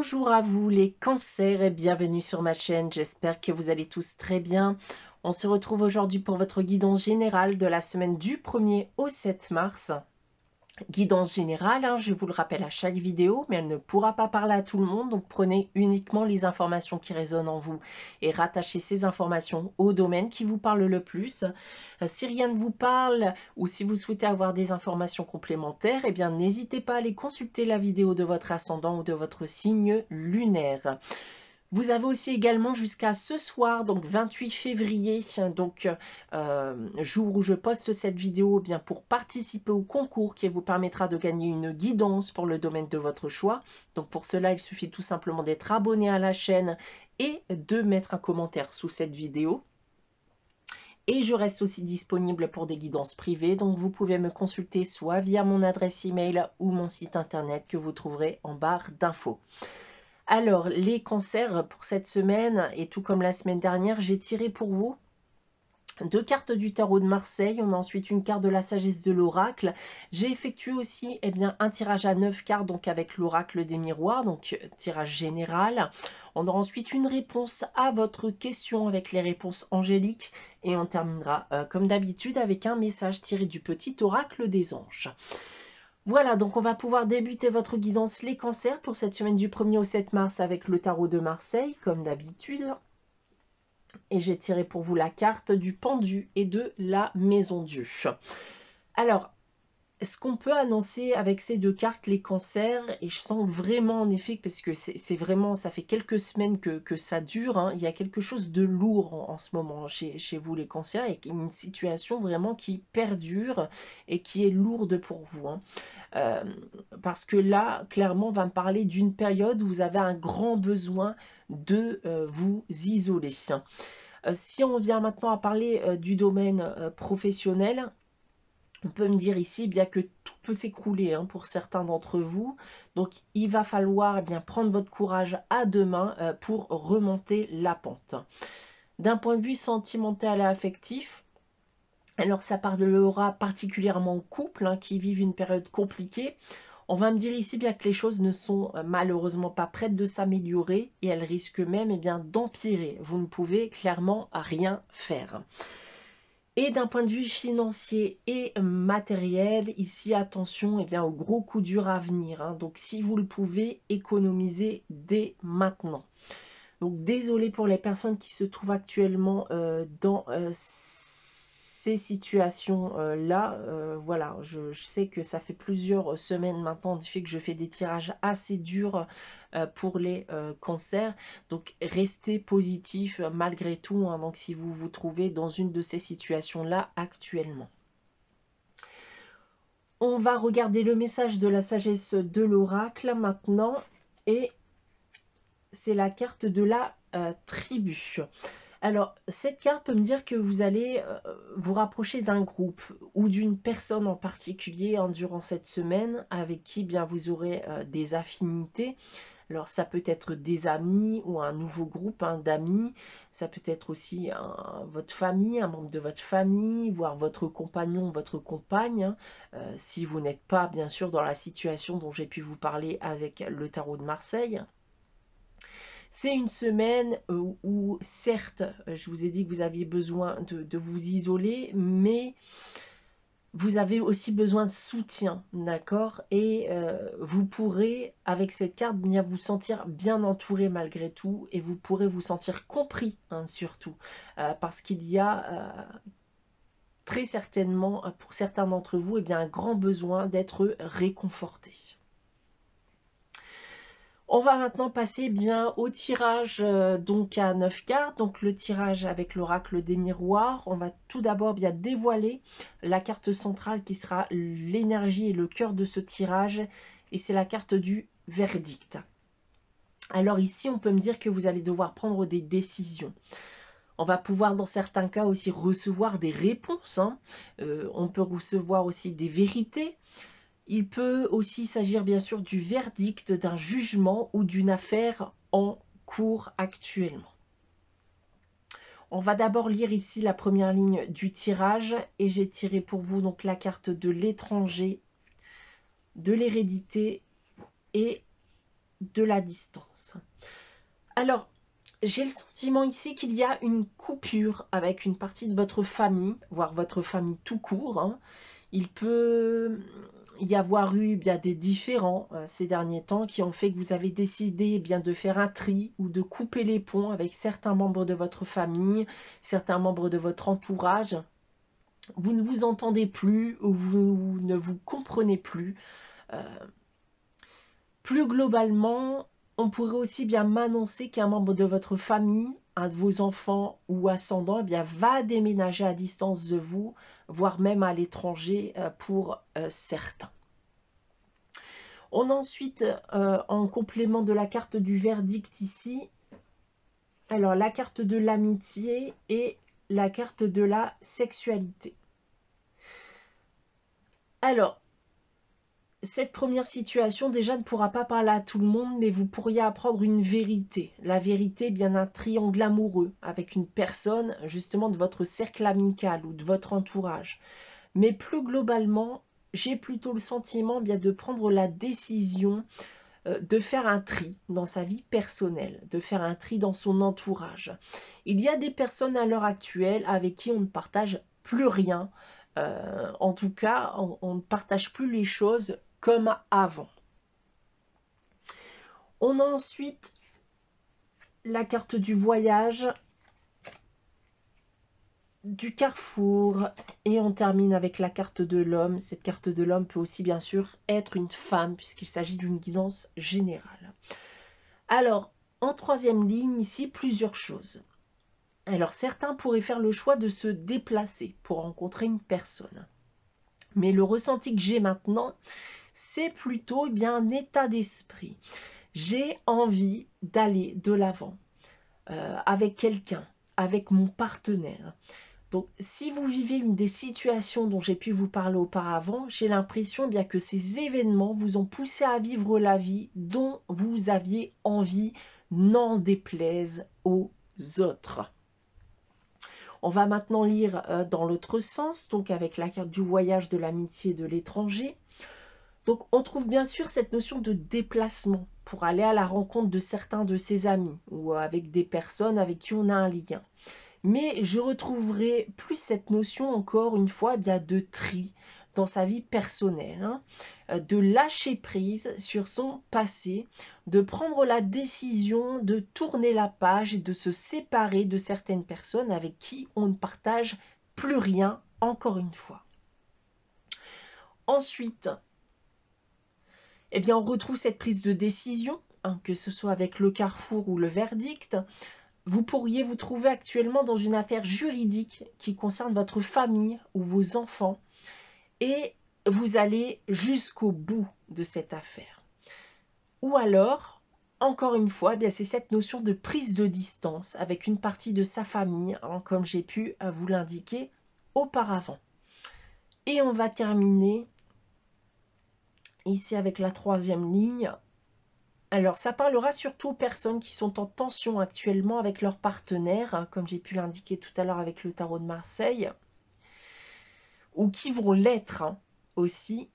Bonjour à vous les cancers et bienvenue sur ma chaîne, j'espère que vous allez tous très bien. On se retrouve aujourd'hui pour votre guidance générale de la semaine du 1er au 7 mars. Guidance générale, je vous le rappelle à chaque vidéo, mais elle ne pourra pas parler à tout le monde, donc prenez uniquement les informations qui résonnent en vous et rattachez ces informations au domaine qui vous parle le plus. Si rien ne vous parle ou si vous souhaitez avoir des informations complémentaires, eh bien n'hésitez pas à aller consulter la vidéo de votre ascendant ou de votre signe lunaire. Vous avez aussi également jusqu'à ce soir, donc 28 février, donc jour où je poste cette vidéo, eh bien pour participer au concours qui vous permettra de gagner une guidance pour le domaine de votre choix. Donc pour cela, il suffit tout simplement d'être abonné à la chaîne et de mettre un commentaire sous cette vidéo. Et je reste aussi disponible pour des guidances privées, donc vous pouvez me consulter soit via mon adresse email ou mon site internet que vous trouverez en barre d'infos. Alors, les cancers pour cette semaine, et tout comme la semaine dernière, j'ai tiré pour vous 2 cartes du tarot de Marseille. On a ensuite une carte de la sagesse de l'oracle. J'ai effectué aussi un tirage à 9 cartes, donc avec l'oracle des miroirs, donc tirage général. On aura ensuite une réponse à votre question avec les réponses angéliques. Et on terminera, comme d'habitude, avec un message tiré du petit oracle des anges. Voilà, donc on va pouvoir débuter votre guidance les cancers pour cette semaine du 1er au 7 mars avec le tarot de Marseille, comme d'habitude. Et j'ai tiré pour vous la carte du pendu et de la maison Dieu. Alors, ce qu'on peut annoncer avec ces 2 cartes, les cancers, et je sens vraiment en effet, parce que c'est vraiment, ça fait quelques semaines que ça dure, il y a quelque chose de lourd en ce moment chez vous les cancers, et une situation vraiment qui perdure et qui est lourde pour vous. Parce que là, clairement, on va me parler d'une période où vous avez un grand besoin de vous isoler. Si on vient maintenant à parler du domaine professionnel, on peut me dire ici bien que tout peut s'écrouler pour certains d'entre vous. Donc, il va falloir bien prendre votre courage à deux mains pour remonter la pente. D'un point de vue sentimental et affectif, alors ça parlera particulièrement aux couples qui vivent une période compliquée. On va me dire ici bien que les choses ne sont malheureusement pas prêtes de s'améliorer et elles risquent même d'empirer. Vous ne pouvez clairement rien faire. Et d'un point de vue financier et matériel, ici attention au gros coup dur à venir. Donc si vous le pouvez, économisez dès maintenant. Donc désolé pour les personnes qui se trouvent actuellement dans ces situations-là. Voilà, je sais que ça fait plusieurs semaines maintenant du fait que je fais des tirages assez durs pour les cancers. Donc restez positif malgré tout, donc si vous vous trouvez dans une de ces situations-là actuellement. On va regarder le message de la sagesse de l'oracle maintenant, et c'est la carte de la tribu. Alors, cette carte peut me dire que vous allez vous rapprocher d'un groupe ou d'une personne en particulier durant cette semaine avec qui bien vous aurez des affinités. Alors, ça peut être des amis ou un nouveau groupe d'amis. Ça peut être aussi votre famille, un membre de votre famille, voire votre compagnon, votre compagne. Si vous n'êtes pas, bien sûr, dans la situation dont j'ai pu vous parler avec le tarot de Marseille. C'est une semaine où, certes, je vous ai dit que vous aviez besoin de vous isoler, mais vous avez aussi besoin de soutien, d'accord? Et vous pourrez, avec cette carte, bien vous sentir bien entouré malgré tout, et vous pourrez vous sentir compris, surtout, parce qu'il y a très certainement, pour certains d'entre vous, un grand besoin d'être réconforté. On va maintenant passer au tirage donc à 9 cartes, donc le tirage avec l'oracle des miroirs. On va tout d'abord bien dévoiler la carte centrale qui sera l'énergie et le cœur de ce tirage, et c'est la carte du verdict. Alors ici, on peut me dire que vous allez devoir prendre des décisions. On va pouvoir dans certains cas aussi recevoir des réponses, on peut recevoir aussi des vérités. Il peut aussi s'agir bien sûr du verdict, d'un jugement ou d'une affaire en cours actuellement. On va d'abord lire ici la première ligne du tirage, et j'ai tiré pour vous donc la carte de l'étranger, de l'hérédité et de la distance. Alors, j'ai le sentiment ici qu'il y a une coupure avec une partie de votre famille, voire votre famille tout court, hein. Il peut y avoir eu bien des différends ces derniers temps qui ont fait que vous avez décidé bien de faire un tri ou de couper les ponts avec certains membres de votre famille, certains membres de votre entourage. Vous ne vous entendez plus ou vous ne vous comprenez plus. Plus globalement, on pourrait aussi bien m'annoncer qu'un membre de votre famille, un de vos enfants ou ascendants, eh bien, va déménager à distance de vous, voire même à l'étranger pour certains. On a ensuite, en complément de la carte du verdict ici, alors la carte de l'amitié et la carte de la sexualité. Alors, cette première situation déjà ne pourra pas parler à tout le monde, mais vous pourriez apprendre une vérité. La vérité, bien un triangle amoureux avec une personne justement de votre cercle amical ou de votre entourage. Mais plus globalement, j'ai plutôt le sentiment bien de prendre la décision de faire un tri dans sa vie personnelle, de faire un tri dans son entourage. Il y a des personnes à l'heure actuelle avec qui on ne partage plus rien. En tout cas, on ne partage plus les choses comme avant. On a ensuite la carte du voyage, du carrefour, et on termine avec la carte de l'homme. Cette carte de l'homme peut aussi bien sûr être une femme puisqu'il s'agit d'une guidance générale. Alors, en troisième ligne ici, plusieurs choses. Alors, certains pourraient faire le choix de se déplacer pour rencontrer une personne. Mais le ressenti que j'ai maintenant, c'est plutôt bien un état d'esprit. J'ai envie d'aller de l'avant avec quelqu'un, avec mon partenaire. Donc, si vous vivez une des situations dont j'ai pu vous parler auparavant, j'ai l'impression bien que ces événements vous ont poussé à vivre la vie dont vous aviez envie, n'en déplaise aux autres. On va maintenant lire dans l'autre sens, donc avec la carte du voyage, de l'amitié, de l'étranger. Donc, on trouve bien sûr cette notion de déplacement pour aller à la rencontre de certains de ses amis ou avec des personnes avec qui on a un lien. Mais je retrouverai plus cette notion, encore une fois, bien de tri dans sa vie personnelle, hein, de lâcher prise sur son passé, de prendre la décision de tourner la page et de se séparer de certaines personnes avec qui on ne partage plus rien, encore une fois. Ensuite, eh bien, on retrouve cette prise de décision, hein, que ce soit avec le carrefour ou le verdict. Vous pourriez vous trouver actuellement dans une affaire juridique qui concerne votre famille ou vos enfants et vous allez jusqu'au bout de cette affaire. Ou alors, encore une fois, eh bien c'est cette notion de prise de distance avec une partie de sa famille, hein, comme j'ai pu vous l'indiquer auparavant. Et on va terminer ici avec la troisième ligne. Alors, ça parlera surtout aux personnes qui sont en tension actuellement avec leur partenaire, hein, comme j'ai pu l'indiquer tout à l'heure avec le tarot de Marseille, ou qui vont l'être aussi.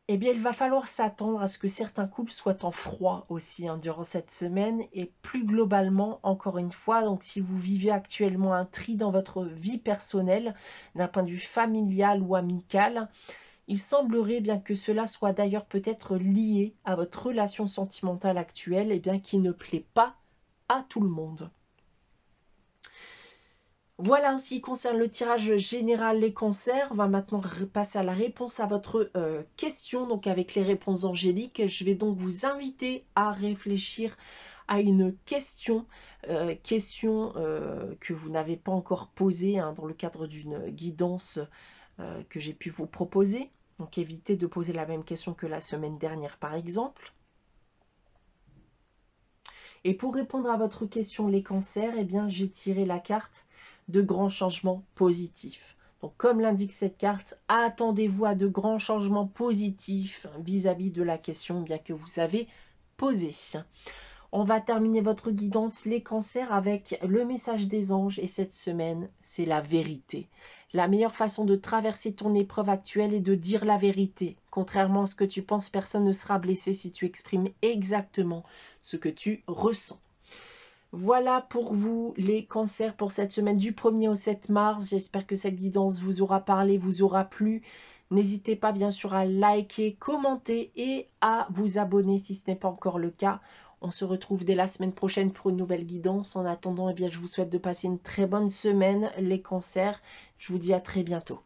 Eh bien, il va falloir s'attendre à ce que certains couples soient en froid aussi durant cette semaine, et plus globalement, encore une fois, donc si vous vivez actuellement un tri dans votre vie personnelle, d'un point de vue familial ou amical, il semblerait bien que cela soit d'ailleurs peut-être lié à votre relation sentimentale actuelle et bien qui ne plaît pas à tout le monde. Voilà en ce qui concerne le tirage général les cancers. On va maintenant passer à la réponse à votre question, donc avec les réponses angéliques. Je vais donc vous inviter à réfléchir à une question, que vous n'avez pas encore posée dans le cadre d'une guidance que j'ai pu vous proposer. Donc évitez de poser la même question que la semaine dernière par exemple. Et pour répondre à votre question les cancers, eh bien j'ai tiré la carte de grands changements positifs. Donc comme l'indique cette carte, attendez-vous à de grands changements positifs vis-à-vis de la question bien que vous avez posée. On va terminer votre guidance les cancers avec le message des anges et cette semaine, c'est la vérité. La meilleure façon de traverser ton épreuve actuelle est de dire la vérité. Contrairement à ce que tu penses, personne ne sera blessé si tu exprimes exactement ce que tu ressens. Voilà pour vous les cancers pour cette semaine du 1er au 7 mars. J'espère que cette guidance vous aura parlé, vous aura plu. N'hésitez pas bien sûr à liker, commenter et à vous abonner si ce n'est pas encore le cas. On se retrouve dès la semaine prochaine pour une nouvelle guidance. En attendant, eh bien, je vous souhaite de passer une très bonne semaine, les cancers. Je vous dis à très bientôt.